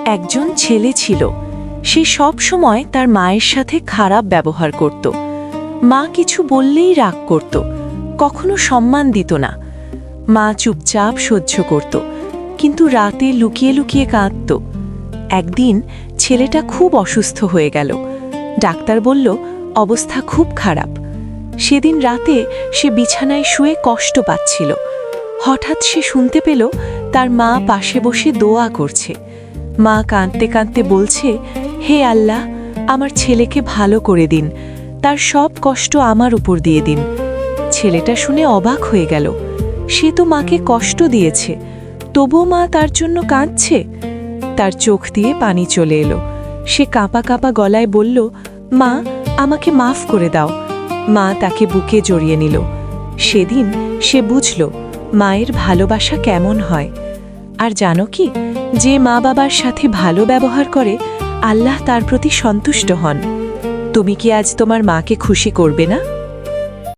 একজন ছেলে ছিল। সে সব সময় তার মায়ের সাথে খারাপ ব্যবহার করত। মা কিছু বললেই রাগ করত, কখনো সম্মান দিত না। মা চুপচাপ সহ্য করত, কিন্তু রাতে লুকিয়ে লুকিয়ে কাঁদত। একদিন ছেলেটা খুব অসুস্থ হয়ে গেল। ডাক্তার বলল অবস্থা খুব খারাপ। সেদিন রাতে সে বিছানায় শুয়ে কষ্ট পাচ্ছিল। হঠাৎ সে শুনতে পেল তার মা পাশে বসে দোয়া করছে। মা কাঁদতে কাঁদতে বলছে, হে আল্লাহ, আমার ছেলেকে ভালো করে দিন, তার সব কষ্ট আমার উপর দিয়ে দিন। ছেলেটা শুনে অবাক হয়ে গেল। সে তো মাকে কষ্ট দিয়েছে, তবুও মা তার জন্য কাঁদছে। তার চোখ দিয়ে পানি চলে এলো। সে কাঁপা কাঁপা গলায় বলল, মা, আমাকে মাফ করে দাও। মা তাকে বুকে জড়িয়ে নিল। সেদিন সে বুঝল মায়ের ভালোবাসা কেমন হয়। আর জানো কি, যে মা বাবার সাথে ভালো ব্যবহার করে আল্লাহ তার প্রতি সন্তুষ্ট হন। তুমি কি আজ তোমার মাকে খুশি করবে না?